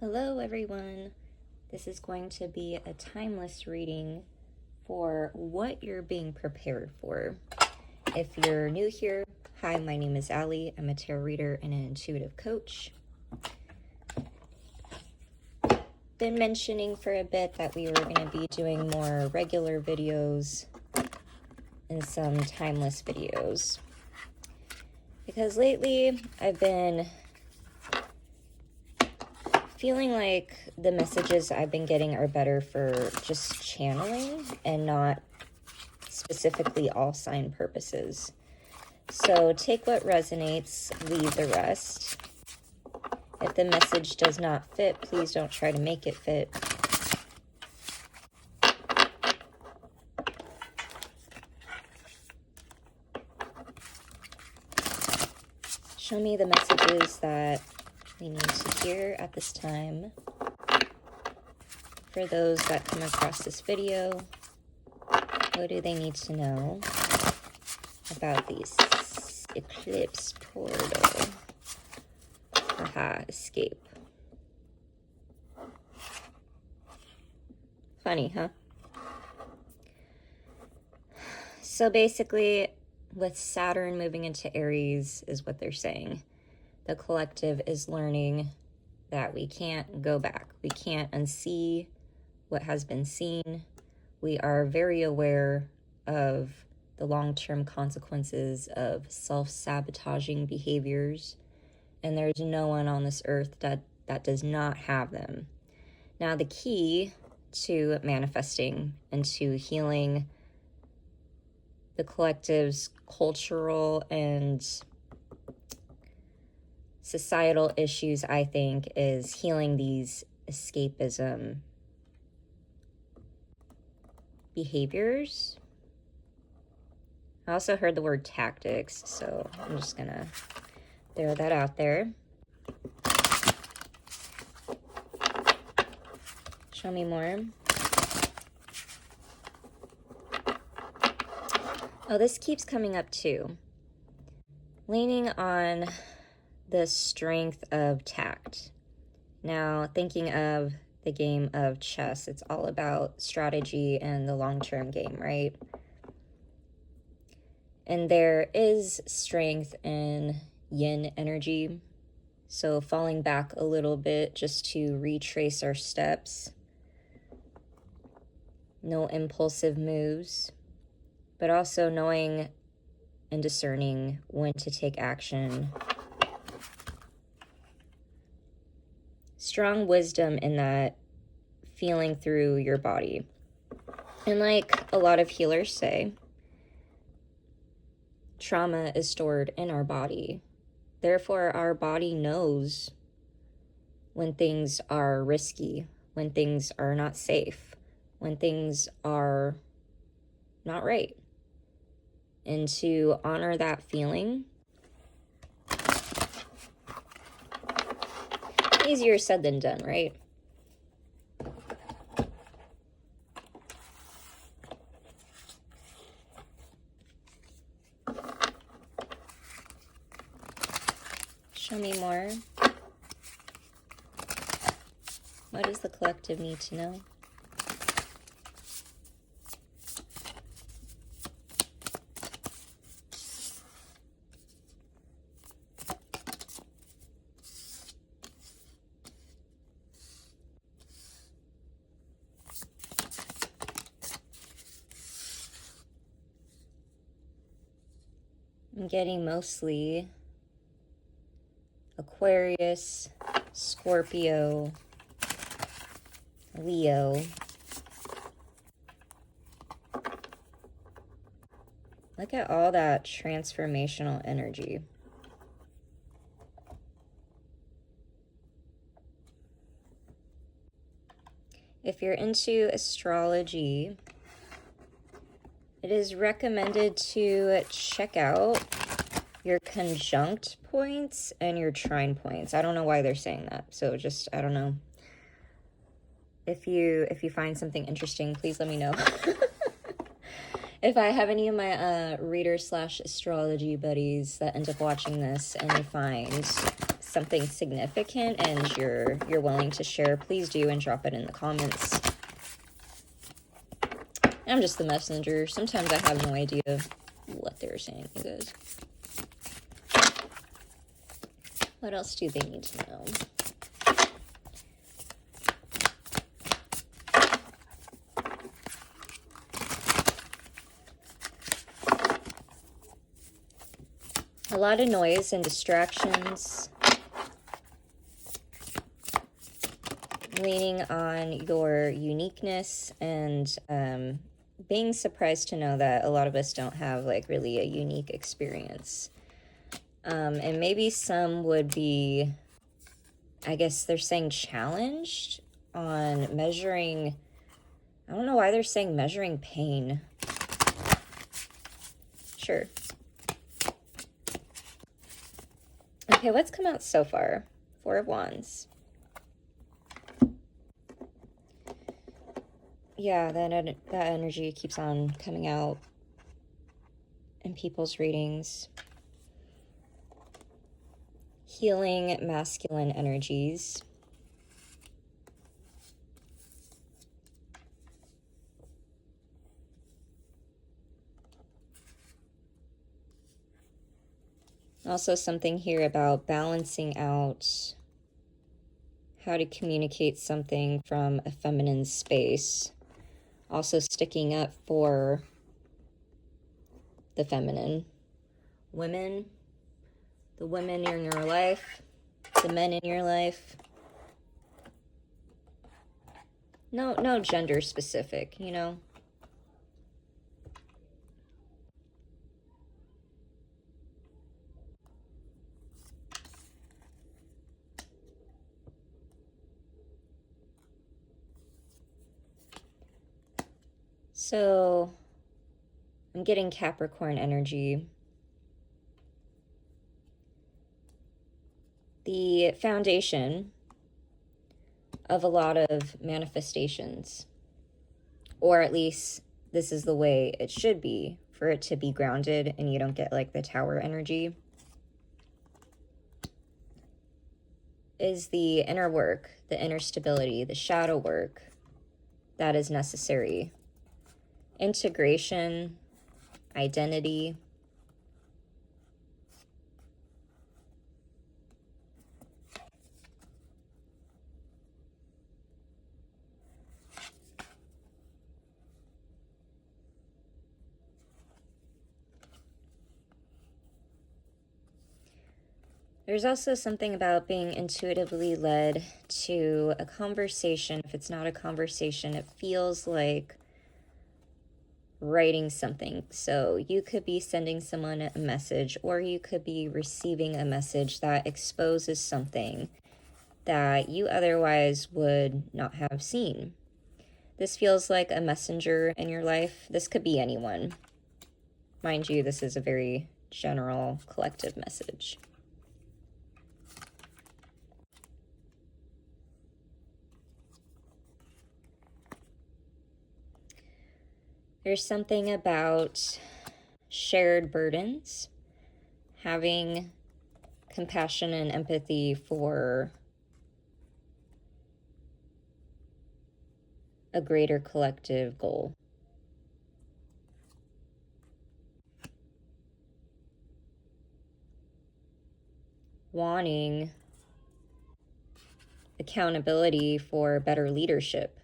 Hello everyone, this is going to be a timeless reading for what you're being prepared for. If you're new here, hi, my name is Allie. I'm a tarot reader and an intuitive coach. Been mentioning for a bit that we were going to be doing more regular videos and some timeless videos. Because lately I've been feeling like the messages I've been getting are better for just channeling and not specifically all sign purposes. So take what resonates, leave the rest. If the message does not fit, please don't try to make it fit. Show me the messages that we need to hear at this time. For those that come across this video, what do they need to know about these Eclipse portal? Aha, escape. Funny, huh? So basically, with Saturn moving into Aries is what they're saying. The collective is learning that we can't go back. We can't unsee what has been seen. We are very aware of the long-term consequences of self-sabotaging behaviors, and there's no one on this earth that does not have them. Now, the key to manifesting and to healing the collective's cultural and societal issues, I think, is healing these escapism behaviors. I also heard the word tactics, so I'm just gonna throw that out there. Show me more. Oh, this keeps coming up too. Leaning on the strength of tact. Now, thinking of the game of chess, it's all about strategy and the long-term game, right? And there is strength in yin energy. So falling back a little bit just to retrace our steps. No impulsive moves, but also knowing and discerning when to take action. Strong wisdom in that feeling through your body. And like a lot of healers say, trauma is stored in our body. Therefore, our body knows when things are risky, when things are not safe, when things are not right. And to honor that feeling, easier said than done, right? Show me more. What does the collective need to know? I'm getting mostly Aquarius, Scorpio, Leo. Look at all that transformational energy. If you're into astrology, it is recommended to check out your conjunct points and your trine points. I don't know why they're saying that. So just, I don't know. If you find something interesting, please let me know. If I have any of my reader/astrology buddies that end up watching this and they find something significant and you're willing to share, please do, and drop it in the comments. I'm just the messenger. Sometimes I have no idea what they're saying, you guys. What else do they need to know? A lot of noise and distractions. Leaning on your uniqueness and being surprised to know that a lot of us don't have like really a unique experience. And maybe some would be, I guess they're saying challenged on measuring, I don't know why they're saying measuring pain. Sure. Okay, what's come out so far? Four of Wands. Yeah, that energy keeps on coming out in people's readings. Healing masculine energies. Also something here about balancing out how to communicate something from a feminine space. Also sticking up for the feminine. Women, the women in your life, the men in your life. No gender specific, you know. So I'm getting Capricorn energy. The foundation of a lot of manifestations, or at least this is the way it should be for it to be grounded and you don't get like the tower energy, is the inner work, the inner stability, the shadow work that is necessary. Integration, identity. There's also something about being intuitively led to a conversation. If it's not a conversation, it feels like writing something. So you could be sending someone a message, or you could be receiving a message that exposes something that you otherwise would not have seen. This feels like a messenger in your life. This could be anyone. Mind you, this is a very general collective message. There's something about shared burdens, having compassion and empathy for a greater collective goal. Wanting accountability for better leadership.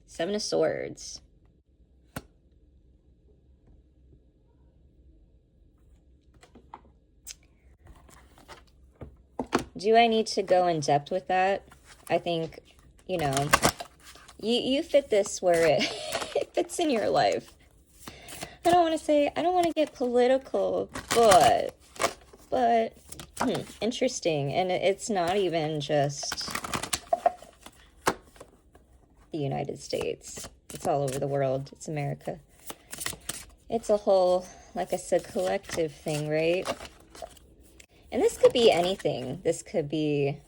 Seven of Swords. Do I need to go in depth with that? I think, you know, you fit this where it, it fits in your life. I don't want to get political, but interesting. And it's not even just the United States. It's all over the world. It's America. It's a whole, like I said, collective thing, right? And this could be anything. This could be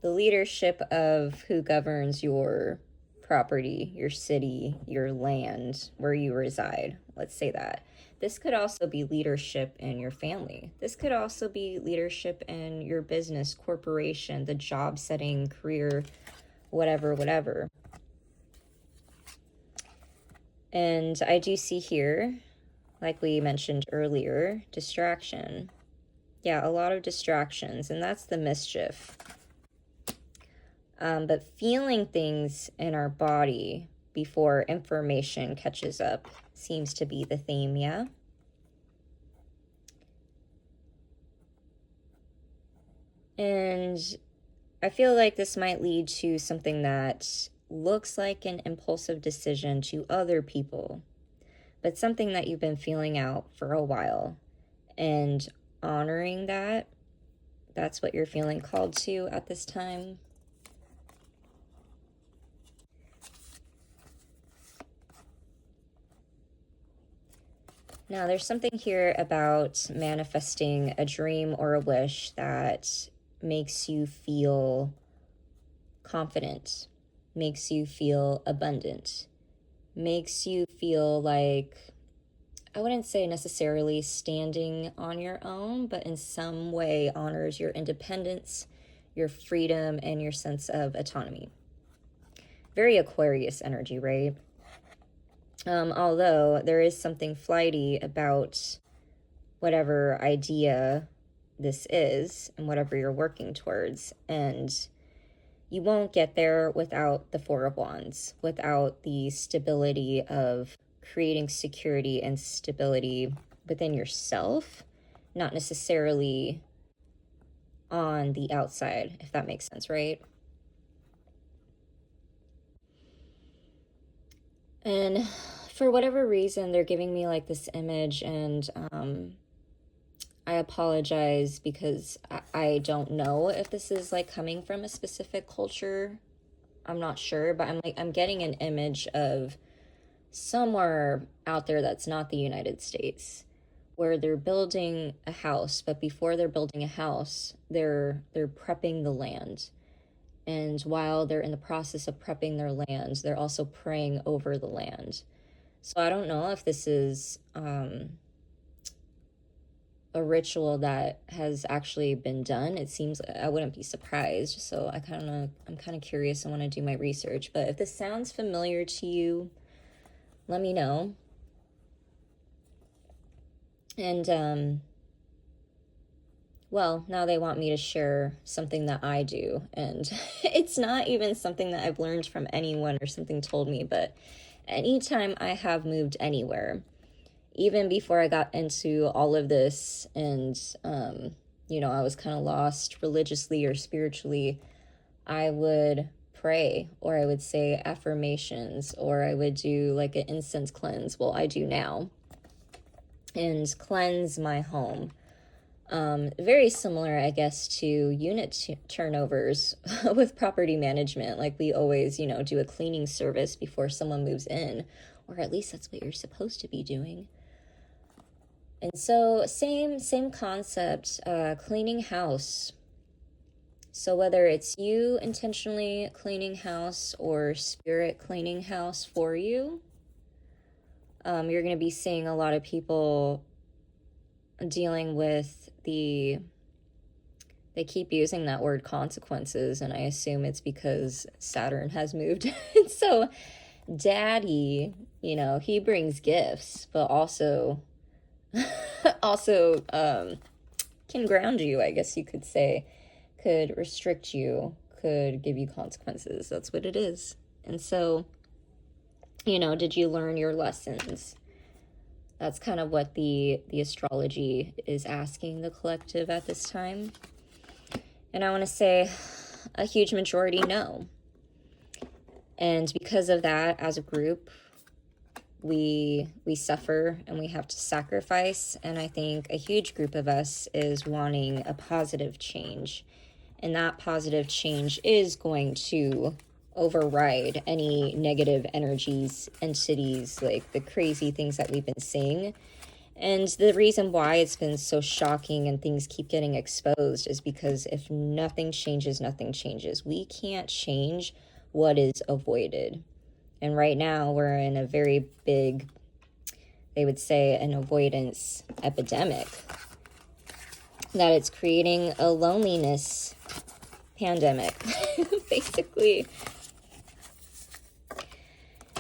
the leadership of who governs your property, your city, your land, where you reside. Let's say that. This could also be leadership in your family. This could also be leadership in your business, corporation, the job setting, career, whatever, whatever. And I do see here, like we mentioned earlier, distraction. Yeah, a lot of distractions, and that's the mischief. But feeling things in our body before information catches up seems to be the theme, yeah? And I feel like this might lead to something that looks like an impulsive decision to other people, but something that you've been feeling out for a while. And honoring that, that's what you're feeling called to at this time. Now, there's something here about manifesting a dream or a wish that makes you feel confident, makes you feel abundant, makes you feel like, I wouldn't say necessarily standing on your own, but in some way honors your independence, your freedom, and your sense of autonomy. Very Aquarius energy, right? Although there is something flighty about whatever idea this is and whatever you're working towards. And you won't get there without the Four of Wands, without the stability of creating security and stability within yourself, not necessarily on the outside, if that makes sense, right? And for whatever reason, they're giving me like this image, and I apologize because I don't know if this is like coming from a specific culture. I'm not sure, but I'm getting an image of somewhere out there that's not the United States, where they're building a house, but before they're building a house, they're prepping the land. And while they're in the process of prepping their land, they're also praying over the land. So I don't know if this is a ritual that has actually been done. It seems, I wouldn't be surprised. So I'm kind of curious. I want to do my research. But if this sounds familiar to you, let me know. And well, now they want me to share something that I do, and it's not even something that I've learned from anyone or something told me, but anytime I have moved anywhere, even before I got into all of this and, I was kind of lost religiously or spiritually, I would pray, or I would say affirmations, or I would do like an incense cleanse. Well, I do now, and cleanse my home. Very similar, I guess, to unit turnovers with property management. Like we always, do a cleaning service before someone moves in, or at least that's what you're supposed to be doing. And so same concept, cleaning house. So whether it's you intentionally cleaning house or spirit cleaning house for you, you're going to be seeing a lot of people dealing with they keep using that word consequences, and I assume it's because Saturn has moved. So daddy, he brings gifts, but also can ground you, I guess you could say, could restrict you, could give you consequences. That's what it is. And so, did you learn your lessons? That's kind of what the astrology is asking the collective at this time. And I want to say a huge majority no. And because of that, as a group, we suffer and we have to sacrifice. And I think a huge group of us is wanting a positive change. And that positive change is going to override any negative energies, entities, like the crazy things that we've been seeing. And the reason why it's been so shocking and things keep getting exposed is because if nothing changes, nothing changes. We can't change what is avoided. And right now we're in a very big, they would say, an avoidance epidemic. That it's creating a loneliness pandemic, basically.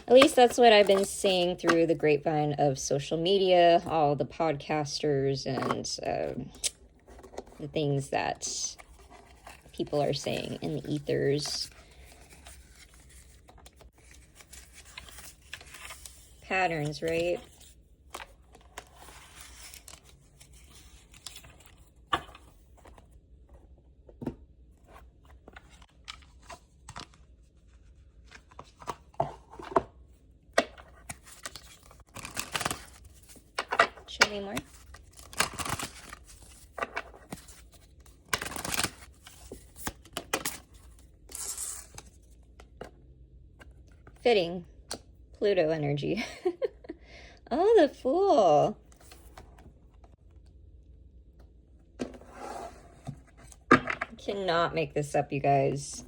At least that's what I've been seeing through the grapevine of social media, all the podcasters and the things that people are saying in the ethers. Patterns, right? Show me more. Fitting. Pluto energy. Oh, the Fool. Cannot make this up, you guys.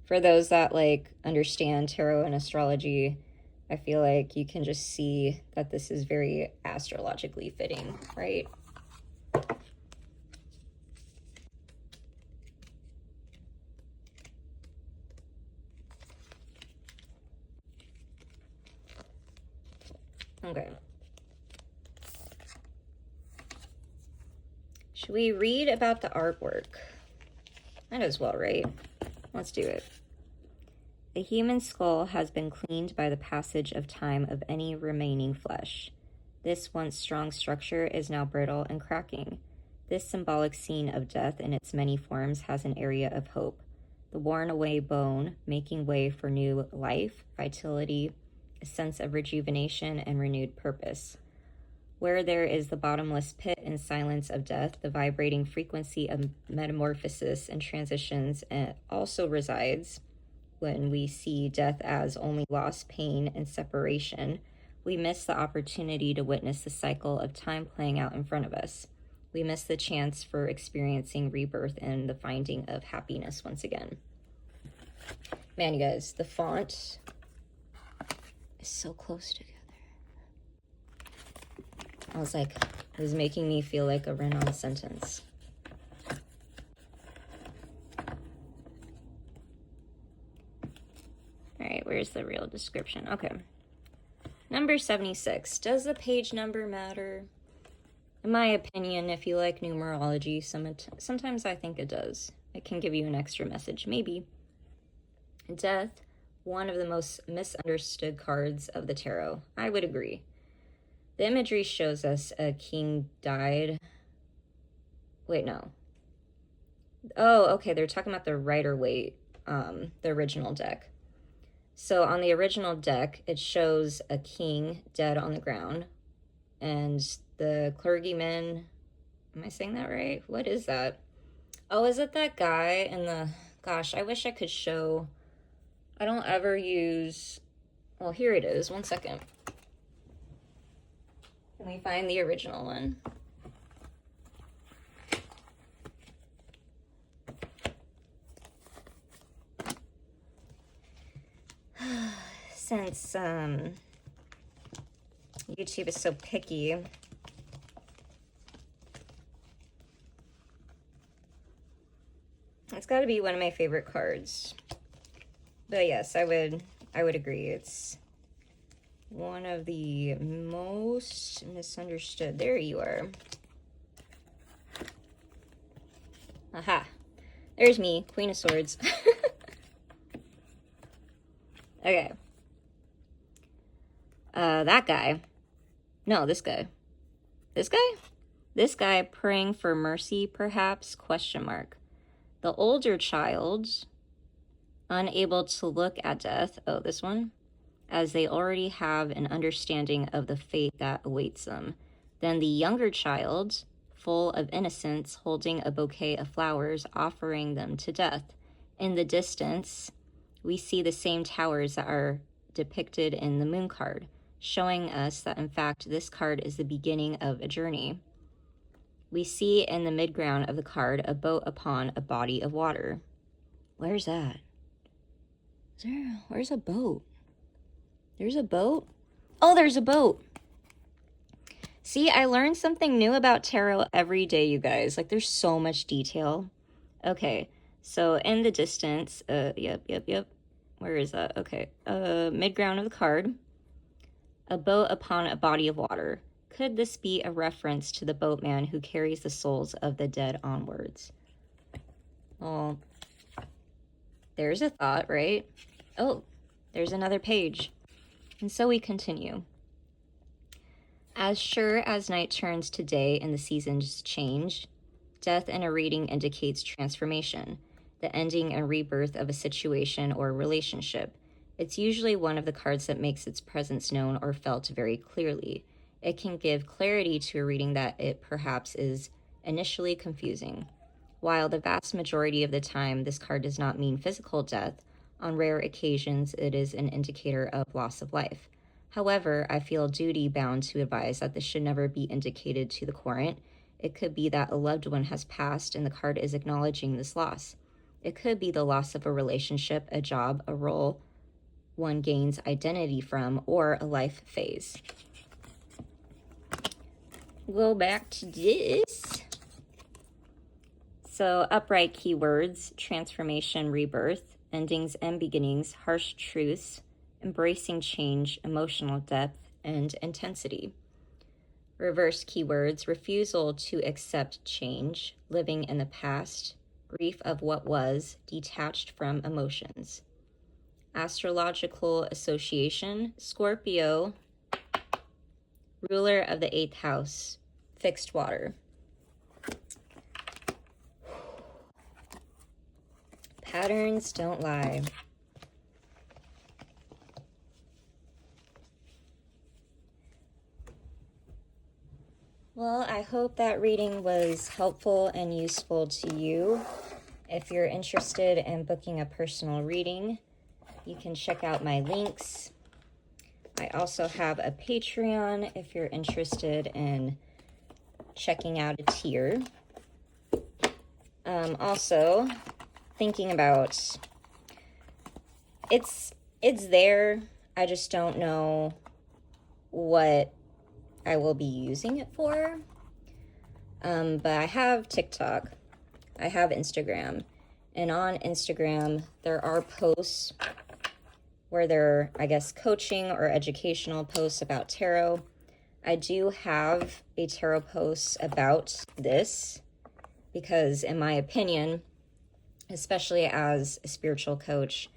For those that like understand tarot and astrology, I feel like you can just see that this is very astrologically fitting, right? Okay. Should we read about the artwork? Might as well, right? Let's do it. The human skull has been cleaned by the passage of time of any remaining flesh. This once strong structure is now brittle and cracking. This symbolic scene of death in its many forms has an area of hope. The worn away bone, making way for new life, vitality, a sense of rejuvenation, and renewed purpose. Where there is the bottomless pit and silence of death, the vibrating frequency of metamorphosis and transitions also resides. When we see death as only loss, pain, and separation, we miss the opportunity to witness the cycle of time playing out in front of us. We miss the chance for experiencing rebirth and the finding of happiness once again. Man, you guys, the font is so close together. I was like, it was making me feel like a run-on sentence. All right, where's the real description? Okay. Number 76. Does the page number matter? In my opinion, if you like numerology, sometimes I think it does. It can give you an extra message, maybe. Death, one of the most misunderstood cards of the tarot. I would agree. The imagery shows us a king died. Wait, no. Oh, okay, they're talking about the Rider-Waite, the original deck. So on the original deck, it shows a king dead on the ground, and the clergyman, am I saying that right? What is that? Oh, is it that guy in the, gosh, I wish I could show, I don't ever use, well, here it is, one second. Can we find the original one? Since YouTube is so picky, it's got to be one of my favorite cards. But yes, I would agree. It's one of the most misunderstood. There you are. Aha. There's me, Queen of Swords. Okay. That guy. No, this guy. This guy? This guy praying for mercy, perhaps, question mark. The older child, unable to look at death, oh, this one, as they already have an understanding of the fate that awaits them. Then the younger child, full of innocence, holding a bouquet of flowers, offering them to death. In the distance, we see the same towers that are depicted in the moon card, showing us that, in fact, this card is the beginning of a journey. We see in the midground of the card a boat upon a body of water. Where's that? Where's a boat? There's a boat? Oh, there's a boat. See, I learned something new about tarot every day, you guys. Like, there's so much detail. Okay, so in the distance, yep. Where is that? Okay, mid-ground of the card. A boat upon a body of water. Could this be a reference to the boatman who carries the souls of the dead onwards? Well, there's a thought, right? Oh, there's another page. And so we continue. As sure as night turns to day and the seasons change, death in a reading indicates transformation, the ending and rebirth of a situation or relationship. It's usually one of the cards that makes its presence known or felt very clearly. It can give clarity to a reading that it perhaps is initially confusing. While the vast majority of the time this card does not mean physical death, on rare occasions it is an indicator of loss of life. However, I feel duty bound to advise that this should never be indicated to the querent. It could be that a loved one has passed and the card is acknowledging this loss. It could be the loss of a relationship, a job, a role one gains identity from, or a life phase. Go back to this. So upright keywords, transformation, rebirth, endings and beginnings, harsh truths, embracing change, emotional depth, and intensity. Reverse keywords, refusal to accept change, living in the past, grief of what was, detached from emotions. Astrological association, Scorpio, ruler of the 8th house, fixed water. Patterns don't lie. Well, I hope that reading was helpful and useful to you. If you're interested in booking a personal reading, you can check out my links. I also have a Patreon if you're interested in checking out a tier. Also, thinking about it's there. I just don't know what I will be using it for. But I have TikTok, I have Instagram, and on Instagram there are posts where they're, I guess, coaching or educational posts about tarot. I do have a tarot post about this because, in my opinion, especially as a spiritual coach,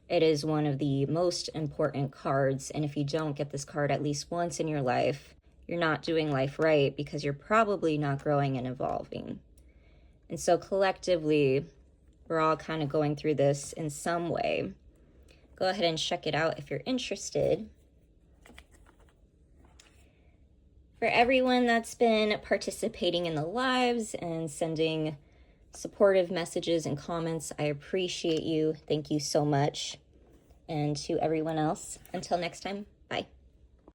it is one of the most important cards. And if you don't get this card at least once in your life, you're not doing life right because you're probably not growing and evolving. And so collectively, we're all kind of going through this in some way. Go ahead and check it out if you're interested. For everyone that's been participating in the lives and sending supportive messages and comments, I appreciate you. Thank you so much. And to everyone else, until next time.